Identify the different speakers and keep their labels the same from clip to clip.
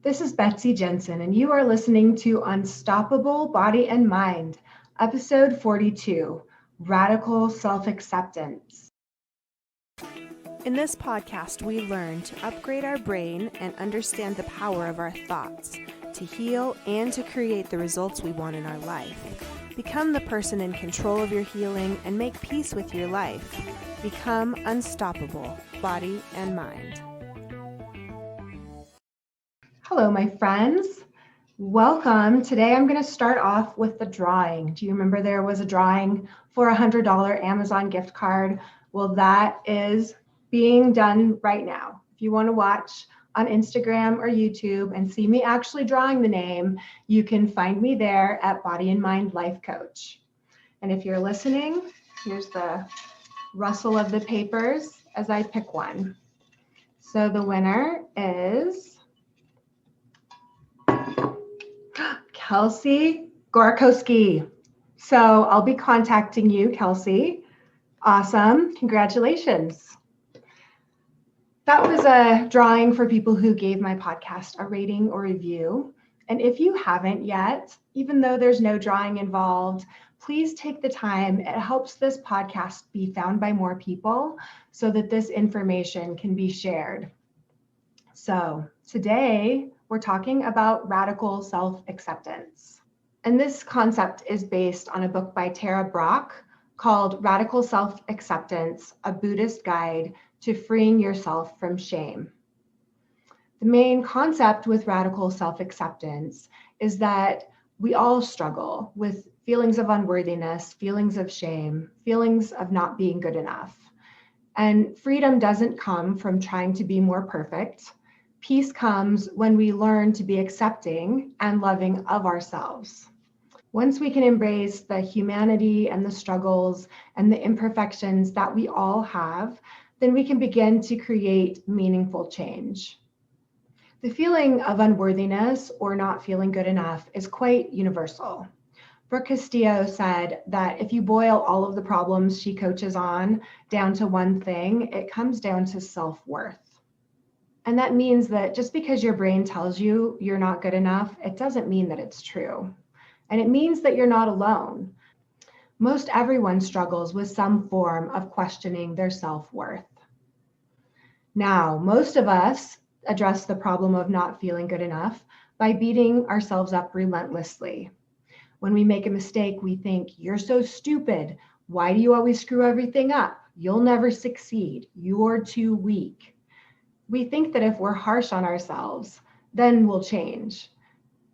Speaker 1: This is Betsy Jensen, and you are listening to Unstoppable Body and Mind, episode 42, Radical Self-Acceptance.
Speaker 2: In this podcast, we learn to upgrade our brain and understand the power of our thoughts, to heal and to create the results we want in our life. Become the person in control of your healing and make peace with your life. Become unstoppable, body and mind.
Speaker 1: Hello, my friends. Welcome. Today I'm going to start off with the drawing. Do you remember there was a drawing for a $100 Amazon gift card? Well, that is being done right now. If you want to watch on Instagram or YouTube and see me actually drawing the name, you can find me there at Body and Mind Life Coach. And if you're listening, here's the rustle of the papers as I pick one. So the winner is Kelsey Gorkowski. So I'll be contacting you, Kelsey. Awesome. Congratulations. That was a drawing for people who gave my podcast a rating or review. And if you haven't yet, even though there's no drawing involved, please take the time. It helps this podcast be found by more people so that this information can be shared. So today we're talking about radical self-acceptance. And this concept is based on a book by Tara Brach called Radical Self-Acceptance, a Buddhist Guide to Freeing Yourself from Shame. The main concept with radical self-acceptance is that we all struggle with feelings of unworthiness, feelings of shame, feelings of not being good enough. And freedom doesn't come from trying to be more perfect. Peace comes when we learn to be accepting and loving of ourselves. Once we can embrace the humanity and the struggles and the imperfections that we all have, then we can begin to create meaningful change. The feeling of unworthiness or not feeling good enough is quite universal. Brooke Castillo said that if you boil all of the problems she coaches on down to one thing, it comes down to self-worth. And that means that just because your brain tells you you're not good enough, it doesn't mean that it's true. And it means that you're not alone. Most everyone struggles with some form of questioning their self-worth. Now, most of us address the problem of not feeling good enough by beating ourselves up relentlessly. When we make a mistake, we think, "You're so stupid. Why do you always screw everything up? You'll never succeed. You're too weak." We think that if we're harsh on ourselves, then we'll change.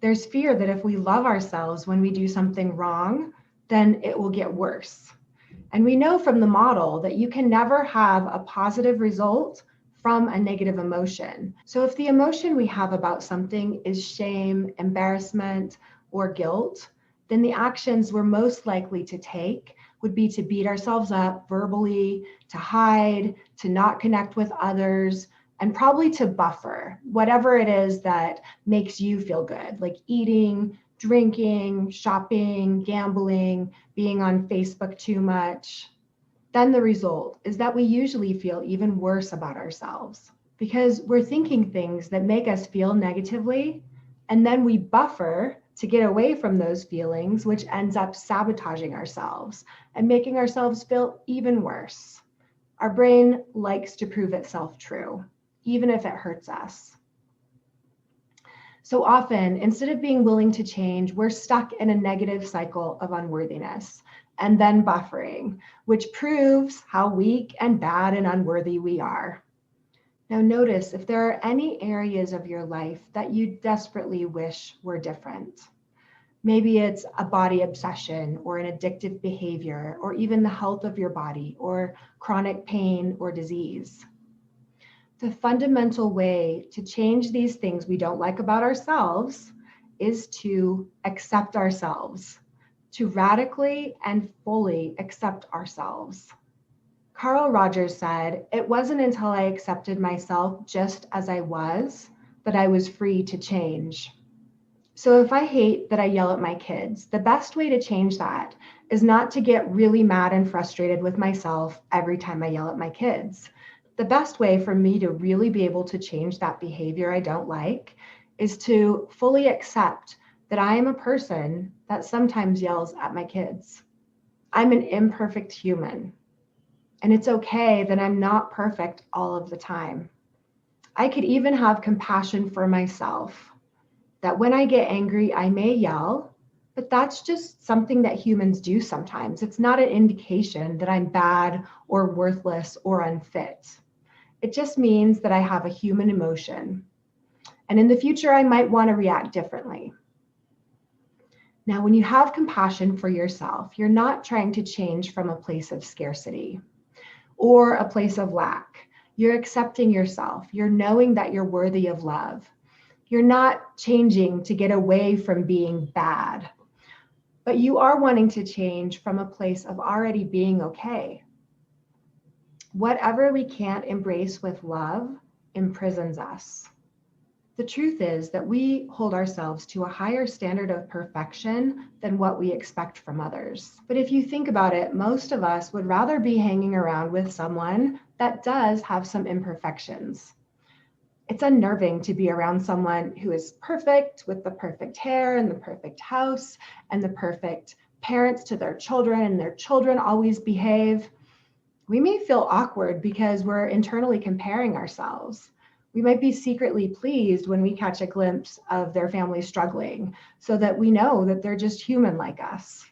Speaker 1: There's fear that if we love ourselves when we do something wrong, then it will get worse. And we know from the model that you can never have a positive result from a negative emotion. So if the emotion we have about something is shame, embarrassment, or guilt, then the actions we're most likely to take would be to beat ourselves up verbally, to hide, to not connect with others, and probably to buffer whatever it is that makes you feel good, like eating, drinking, shopping, gambling, being on Facebook too much. Then the result is that we usually feel even worse about ourselves because we're thinking things that make us feel negatively, and then we buffer to get away from those feelings, which ends up sabotaging ourselves and making ourselves feel even worse. Our brain likes to prove itself true, even if it hurts us. So often, instead of being willing to change, we're stuck in a negative cycle of unworthiness and then buffering, which proves how weak and bad and unworthy we are. Now notice if there are any areas of your life that you desperately wish were different. Maybe it's a body obsession or an addictive behavior, or even the health of your body or chronic pain or disease. The fundamental way to change these things we don't like about ourselves is to accept ourselves, to radically and fully accept ourselves. Carl Rogers said, "It wasn't until I accepted myself just as I was that I was free to change." So if I hate that I yell at my kids, the best way to change that is not to get really mad and frustrated with myself every time I yell at my kids. The best way for me to really be able to change that behavior I don't like is to fully accept that I am a person that sometimes yells at my kids. I'm an imperfect human, and it's okay that I'm not perfect all of the time. I could even have compassion for myself, that when I get angry, I may yell, but that's just something that humans do sometimes. It's not an indication that I'm bad or worthless or unfit. It just means that I have a human emotion. And in the future, I might want to react differently. Now, when you have compassion for yourself, you're not trying to change from a place of scarcity or a place of lack. You're accepting yourself. You're knowing that you're worthy of love. You're not changing to get away from being bad, but you are wanting to change from a place of already being okay. Whatever we can't embrace with love imprisons us. The truth is that we hold ourselves to a higher standard of perfection than what we expect from others. But if you think about it, most of us would rather be hanging around with someone that does have some imperfections. It's unnerving to be around someone who is perfect, with the perfect hair and the perfect house and the perfect parents to their children, and their children always behave. We may feel awkward because we're internally comparing ourselves. We might be secretly pleased when we catch a glimpse of their family struggling, so that we know that they're just human like us.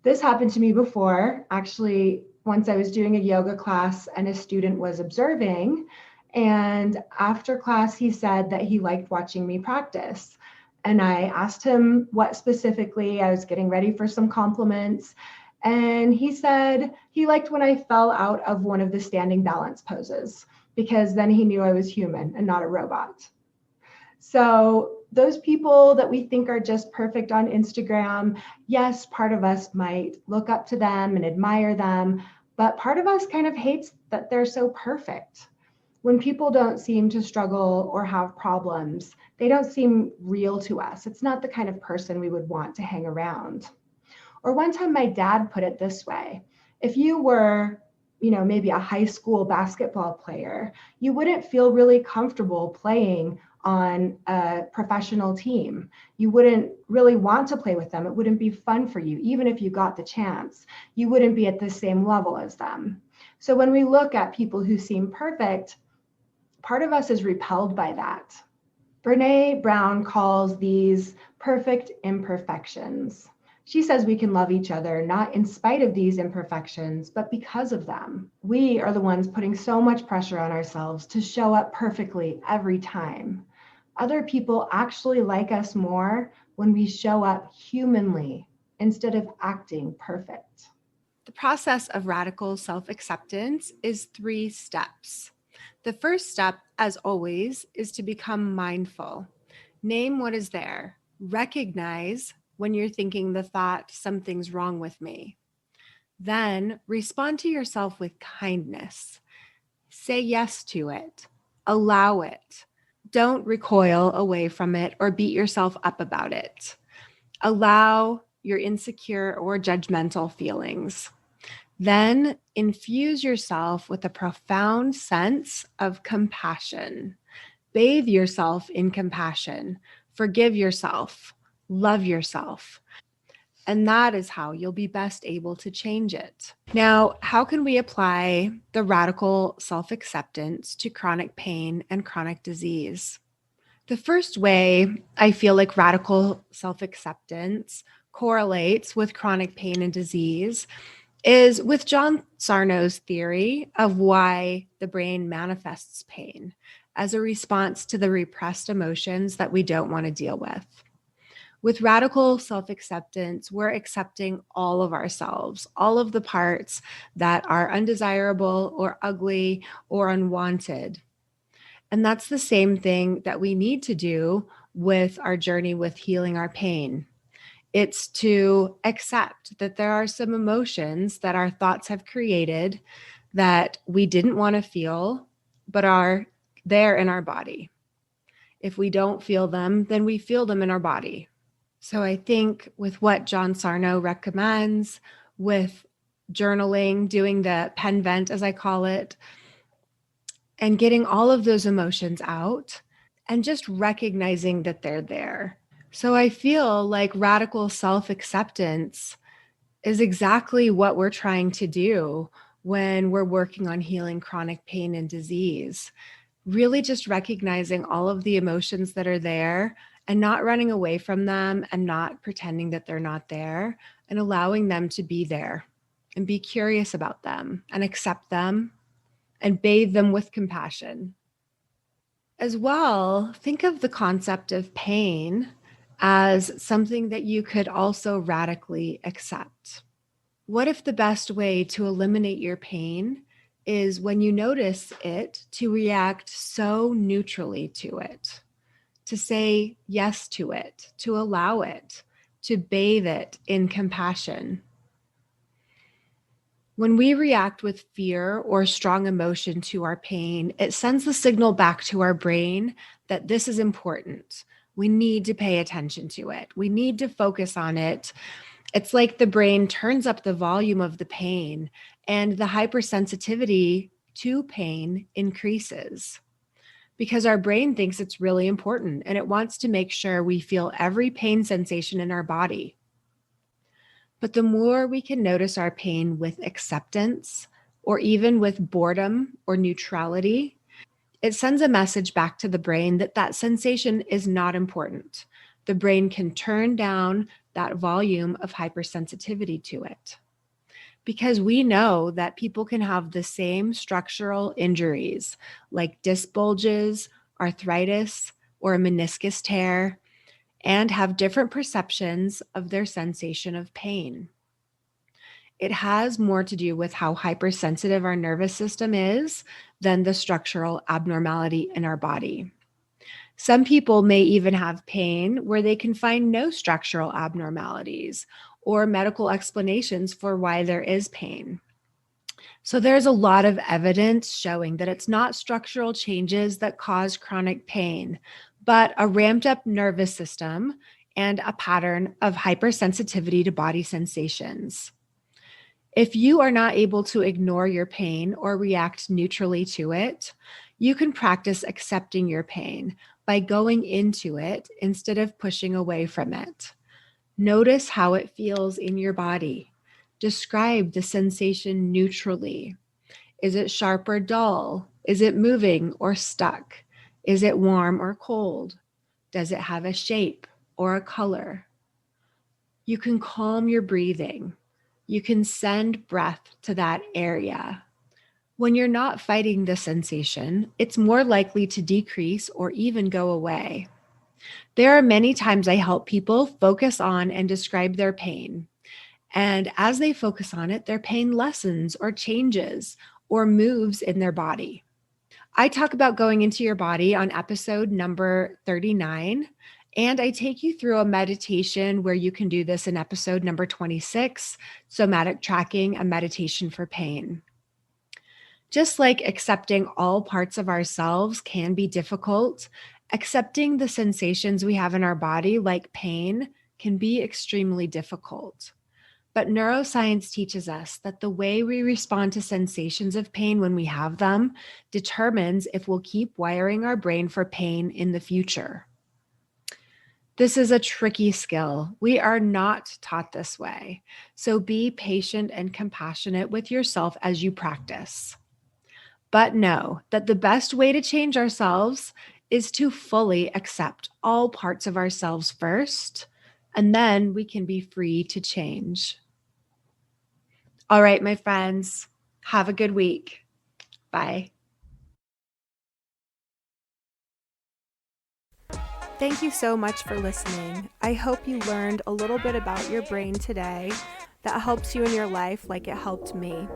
Speaker 1: This happened to me before. Actually, once I was doing a yoga class and a student was observing, and after class, he said that he liked watching me practice. And I asked him what specifically. I was getting ready for some compliments. And he said he liked when I fell out of one of the standing balance poses, because then he knew I was human and not a robot. So those people that we think are just perfect on Instagram, yes, part of us might look up to them and admire them, but part of us kind of hates that they're so perfect. When people don't seem to struggle or have problems, they don't seem real to us. It's not the kind of person we would want to hang around. Or one time my dad put it this way: if you were, maybe a high school basketball player, you wouldn't feel really comfortable playing on a professional team. You wouldn't really want to play with them. It wouldn't be fun for you, even if you got the chance. You wouldn't be at the same level as them. So when we look at people who seem perfect, part of us is repelled by that. Brene Brown calls these perfect imperfections. She says we can love each other not in spite of these imperfections, but because of them. We are the ones putting so much pressure on ourselves to show up perfectly every time. Other people actually like us more when we show up humanly instead of acting perfect.
Speaker 2: The process of radical self-acceptance is 3 steps. The first step, as always, is to become mindful. Name what is there. Recognize when you're thinking the thought, something's wrong with me. Then respond to yourself with kindness. Say yes to it. Allow it. Don't recoil away from it or beat yourself up about it. Allow your insecure or judgmental feelings. Then infuse yourself with a profound sense of compassion. Bathe yourself in compassion. Forgive yourself. Love yourself. And that is how you'll be best able to change it. Now, how can we apply the radical self-acceptance to chronic pain and chronic disease? The first way I feel like radical self-acceptance correlates with chronic pain and disease is with John Sarno's theory of why the brain manifests pain as a response to the repressed emotions that we don't want to deal with. With radical self-acceptance, we're accepting all of ourselves, all of the parts that are undesirable or ugly or unwanted. And that's the same thing that we need to do with our journey with healing our pain. It's to accept that there are some emotions that our thoughts have created that we didn't want to feel, but are there in our body. If we don't feel them, then we feel them in our body. So I think with what John Sarno recommends, with journaling, doing the pen vent, as I call it, and getting all of those emotions out
Speaker 1: and just recognizing that they're there. So I feel like radical self-acceptance is exactly what we're trying to do when we're working on healing chronic pain and disease. Really just recognizing all of the emotions that are there and not running away from them and not pretending that they're not there, and allowing them to be there and be curious about them and accept them and bathe them with compassion. As well, think of the concept of pain as something that you could also radically accept. What if the best way to eliminate your pain is when you notice it to react so neutrally to it, to say yes to it, to allow it, to bathe it in compassion? When we react with fear or strong emotion to our pain, it sends the signal back to our brain that this is important. We need to pay attention to it. We need to focus on it. It's like the brain turns up the volume of the pain, and the hypersensitivity to pain increases because our brain thinks it's really important and it wants to make sure we feel every pain sensation in our body. But the more we can notice our pain with acceptance, or even with boredom or neutrality, it sends a message back to the brain that that sensation is not important. The brain can turn down that volume of hypersensitivity to it. Because we know that people can have the same structural injuries like disc bulges, arthritis, or a meniscus tear, and have different perceptions of their sensation of pain. It has more to do with how hypersensitive our nervous system is than the structural abnormality in our body. Some people may even have pain where they can find no structural abnormalities or medical explanations for why there is pain. So there's a lot of evidence showing that it's not structural changes that cause chronic pain, but a ramped up nervous system and a pattern of hypersensitivity to body sensations. If you are not able to ignore your pain or react neutrally to it, you can practice accepting your pain by going into it instead of pushing away from it. Notice how it feels in your body. Describe the sensation neutrally. Is it sharp or dull? Is it moving or stuck? Is it warm or cold? Does it have a shape or a color? You can calm your breathing. You can send breath to that area. When you're not fighting the sensation, it's more likely to decrease or even go away. There are many times I help people focus on and describe their pain. And as they focus on it, their pain lessens or changes or moves in their body. I talk about going into your body on episode number 39, and I take you through a meditation where you can do this in episode number 26, Somatic Tracking, a Meditation for Pain. Just like accepting all parts of ourselves can be difficult, accepting the sensations we have in our body, like pain, can be extremely difficult. But neuroscience teaches us that the way we respond to sensations of pain when we have them determines if we'll keep wiring our brain for pain in the future. This is a tricky skill. We are not taught this way. So be patient and compassionate with yourself as you practice. But know that the best way to change ourselves is to fully accept all parts of ourselves first, and then we can be free to change. All right, my friends, have a good week. Bye.
Speaker 2: Thank you so much for listening. I hope you learned a little bit about your brain today that helps you in your life like it helped me.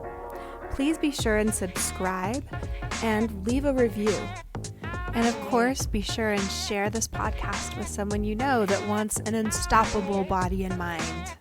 Speaker 2: Please be sure and subscribe and leave a review. And of course, be sure and share this podcast with someone you know that wants an unstoppable body and mind.